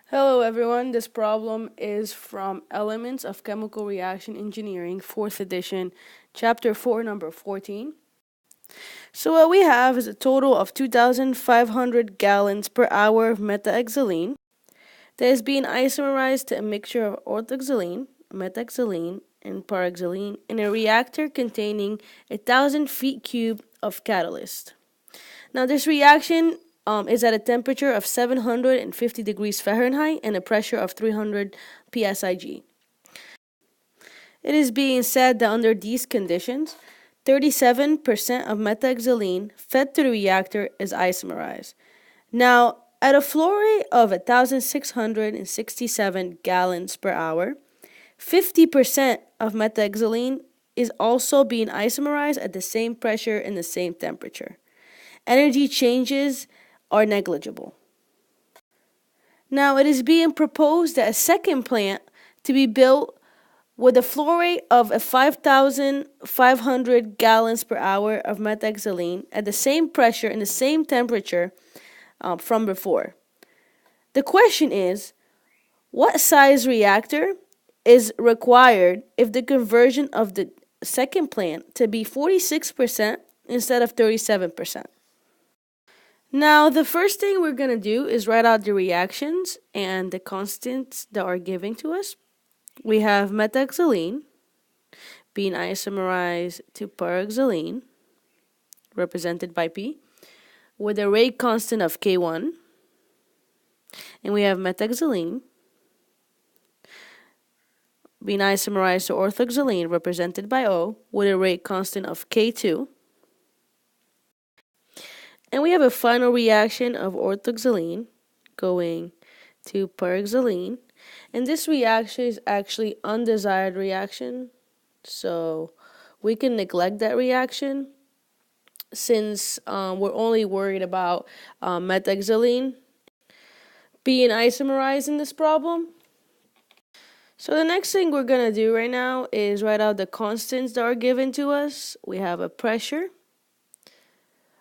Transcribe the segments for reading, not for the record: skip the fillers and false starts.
Hello everyone, this problem is from Elements of Chemical Reaction Engineering, 4th edition, chapter 4, number 14. So what we have is a total of 2,500 gallons per hour of metaxylene that is being isomerized to a mixture of orthoxylene, metaxylene, and paraxylene in a reactor containing 1,000 feet cubed of catalyst. Now this reaction is at a temperature of 750 degrees Fahrenheit and a pressure of 300 psig. It is being said that under these conditions, 37% of metaxylene fed to the reactor is isomerized. Now, at a flow rate of 1,667 gallons per hour, 50% of metaxylene is also being isomerized at the same pressure and the same temperature. Energy changes are negligible. Now, it is being proposed that a second plant to be built with a flow rate of 5,500 gallons per hour of metaxylene at the same pressure and the same temperature from before. The question is, what size reactor is required if the conversion of the second plant to be 46% instead of 37%? Now, the first thing we're going to do is write out the reactions and the constants that are given to us. We have metaxylene being isomerized to paraxylene, represented by P, with a rate constant of K1. And we have metaxylene being isomerized to orthoxylene, represented by O, with a rate constant of K2. And we have a final reaction of orthoxylene going to paraxylene. And this reaction is actually undesired reaction, so we can neglect that reaction since we're only worried about metaxylene being isomerized in this problem. So the next thing we're going to do right now is write out the constants that are given to us. We have a pressure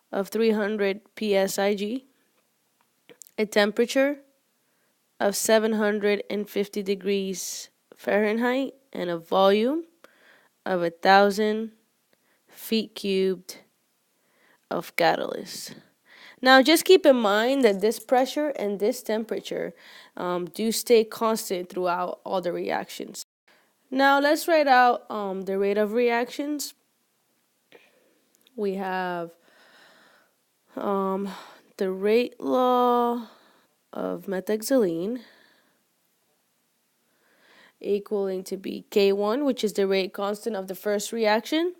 of 300 psig, a temperature of 750 degrees Fahrenheit, and a volume of 1,000 feet cubed of catalyst. Now just keep in mind that this pressure and this temperature do stay constant throughout all the reactions. Now let's write out the rate of reactions. We have the rate law of metaxylene equaling to be K1, which is the rate constant of the first reaction,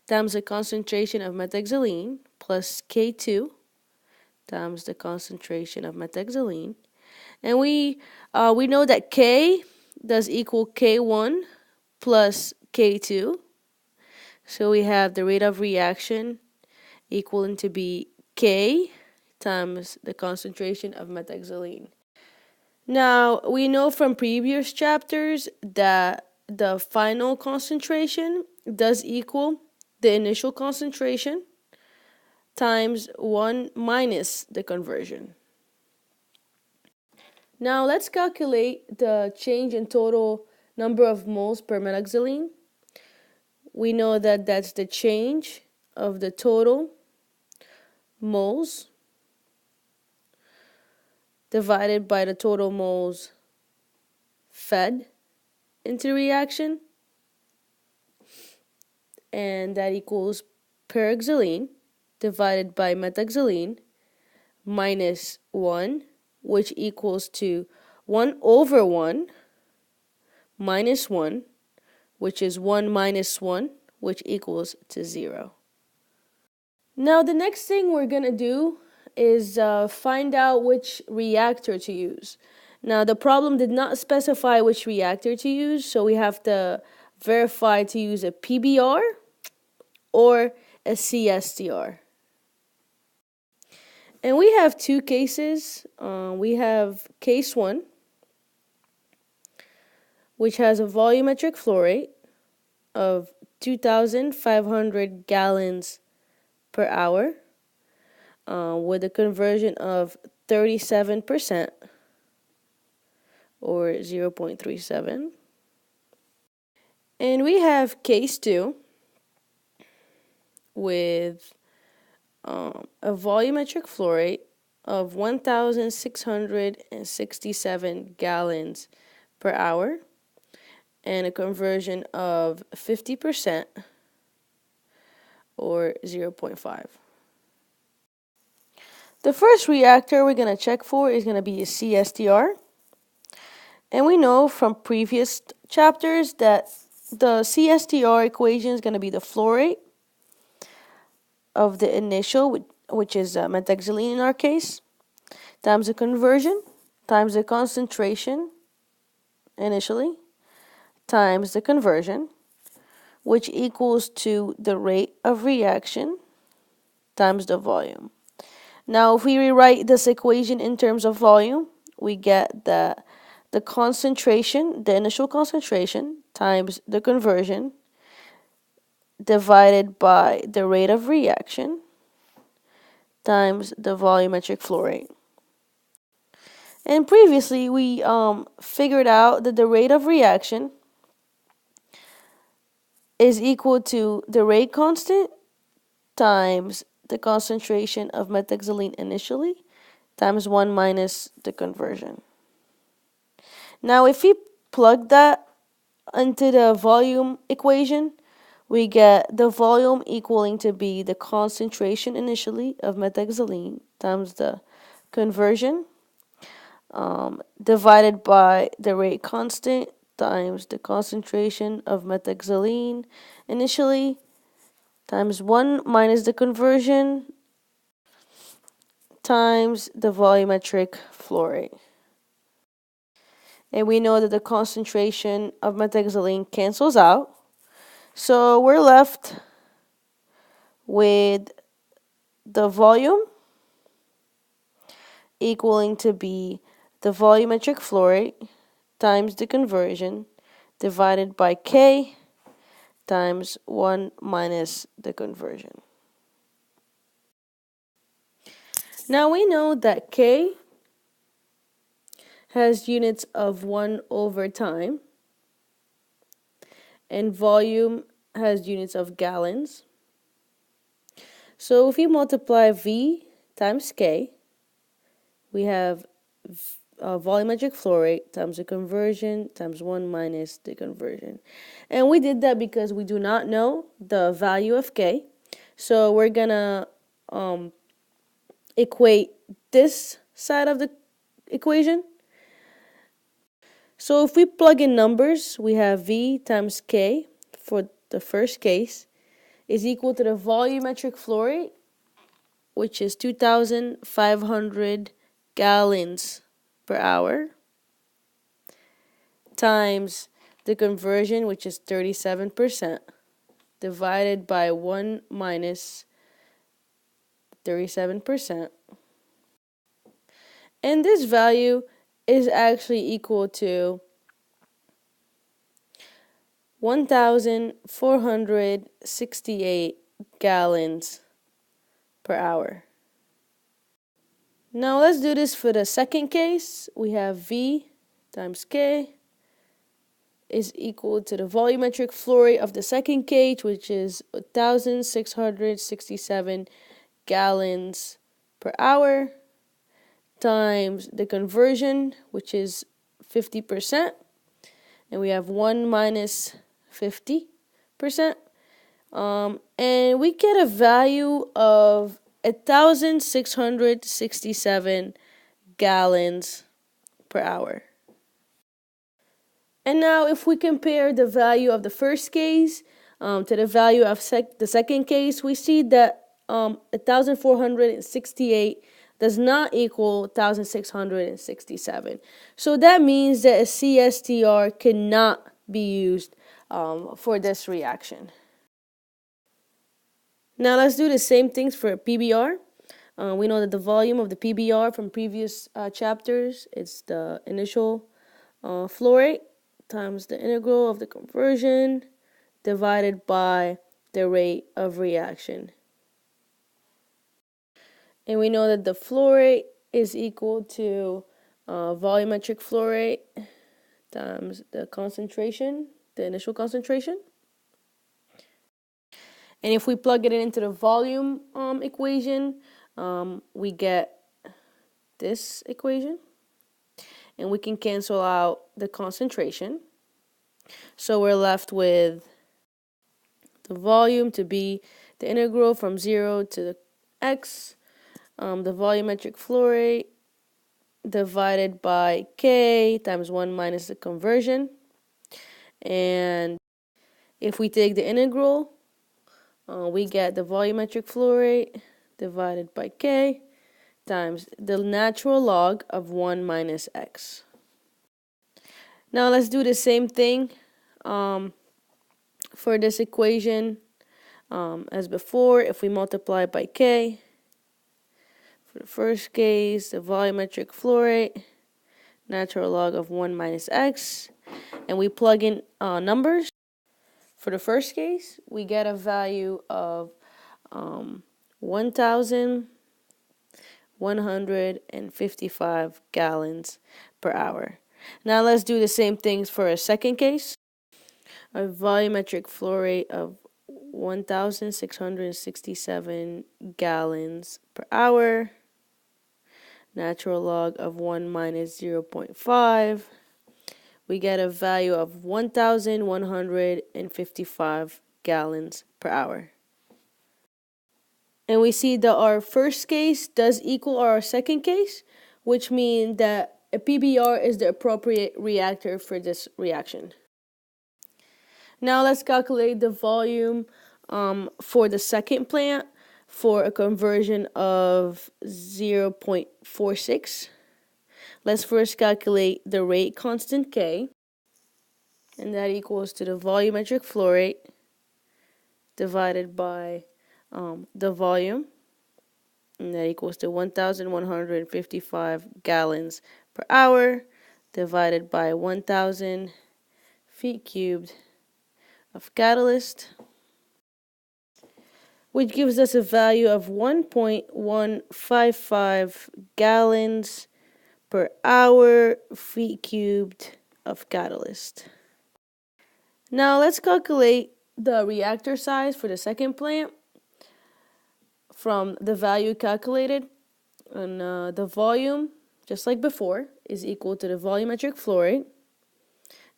times the concentration of metaxylene, plus K2 times the concentration of metaxylene. And we know that K does equal K1 plus K2. So we have the rate of reaction equaling to be K times the concentration of metaxylene. Now, we know from previous chapters that the final concentration does equal the initial concentration times 1 minus the conversion. Now, let's calculate the change in total number of moles per metaxylene. We know that that's the change of the total moles divided by the total moles fed into the reaction, and that equals paraxylene divided by metaxylene minus 1, which equals to 1 over 1 minus 1, which is 1 minus 1, which equals to 0. Now the next thing we're going to do is find out which reactor to use. Now the problem did not specify which reactor to use, so we have to verify to use a PBR or a CSTR. And we have two cases. We have case 1, which has a volumetric flow rate of 2,500 gallons per hour with a conversion of 37%. or 0.37. And we have case 2 with a volumetric flow rate of 1,667 gallons per hour and a conversion of 50% or 0.5. The first reactor we're going to check for is going to be a CSTR. And we know from previous chapters that the CSTR equation is going to be the flow rate of the initial, which is methoxylene in our case, times the conversion, times the concentration initially, times the conversion, which equals to the rate of reaction times the volume. Now, if we rewrite this equation in terms of volume, we get that the concentration, the initial concentration, times the conversion, divided by the rate of reaction, times the volumetric flow rate. And previously, we figured out that the rate of reaction is equal to the rate constant times the concentration of methoxylene initially times 1 minus the conversion. Now, if we plug that into the volume equation, we get the volume equaling to be the concentration initially of methoxylene times the conversion divided by the rate constant times the concentration of methoxylene initially times 1 minus the conversion times the volumetric flow rate. And we know that the concentration of methoxylene cancels out. So we're left with the volume equaling to be the volumetric flow rate times the conversion divided by K times 1 minus the conversion. Now we know that K has units of 1 over time and volume has units of gallons. So if you multiply V times K, we have volumetric flow rate times the conversion times 1 minus the conversion. And we did that because we do not know the value of K. So we're going to equate this side of the equation. So if we plug in numbers, we have V times K for the first case is equal to the volumetric flow rate, which is 2,500 gallons per hour, times the conversion, which is 37%, divided by 1 minus 37%. And this value is actually equal to 1,468 gallons per hour. Now let's do this for the second case. We have V times K is equal to the volumetric flow rate of the second case, which is 1,667 gallons per hour, times the conversion, which is 50%, and we have 1 minus 50%, and we get a value of 1,667 gallons per hour. And now if we compare the value of the first case to the value of the second case, we see that 1,468 does not equal 1,667. So that means that a CSTR cannot be used for this reaction. Now let's do the same things for PBR. We know that the volume of the PBR from previous chapters is the initial flow rate times the integral of the conversion divided by the rate of reaction. And we know that the flow rate is equal to volumetric flow rate times the concentration, the initial concentration. And if we plug it into the volume equation, we get this equation. And we can cancel out the concentration. So we're left with the volume to be the integral from 0 to the x, the volumetric flow rate divided by k times 1 minus the conversion. And if we take the integral, we get the volumetric flow rate divided by k times the natural log of 1 minus x. Now let's do the same thing for this equation as before. If we multiply by k, for the first case, the volumetric flow rate, natural log of 1 minus x, and we plug in numbers. For the first case, we get a value of 1,155 gallons per hour. Now let's do the same things for a second case. A volumetric flow rate of 1,667 gallons per hour. Natural log of 1 minus 0.5. We get a value of 1,155 gallons per hour. And we see that our first case does equal our second case, which means that a PBR is the appropriate reactor for this reaction. Now let's calculate the volume for the second plant for a conversion of 0.46. Let's first calculate the rate constant K, and that equals to the volumetric flow rate divided by the volume, and that equals to 1,155 gallons per hour divided by 1,000 feet cubed of catalyst, which gives us a value of 1.155 gallons per hour feet cubed of catalyst. Now let's calculate the reactor size for the second plant from the value calculated. And the volume, just like before, is equal to the volumetric flow rate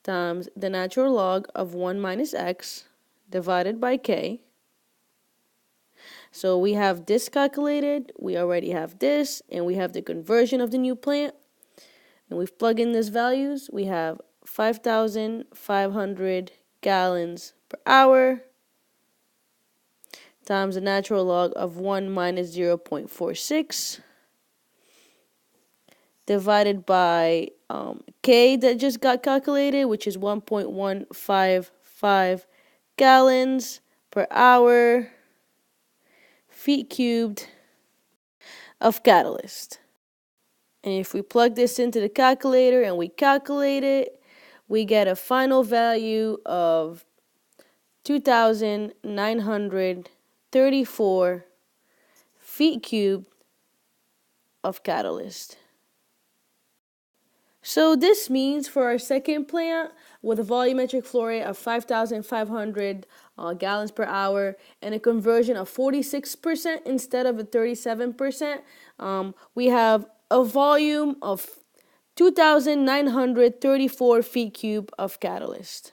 times the natural log of 1 minus x divided by k. So we have this calculated, we already have this, and we have the conversion of the new plant. And we've plugged in these values. We have 5,500 gallons per hour times the natural log of 1 minus 0.46 divided by K that just got calculated, which is 1.155 gallons per hour feet cubed of catalyst. And if we plug this into the calculator and we calculate it, we get a final value of 2,934 feet cubed of catalyst. So this means for our second plant with a volumetric flow rate of 5,500 gallons per hour and a conversion of 46% instead of a 37%, we have a volume of 2,934 feet cubed of catalyst.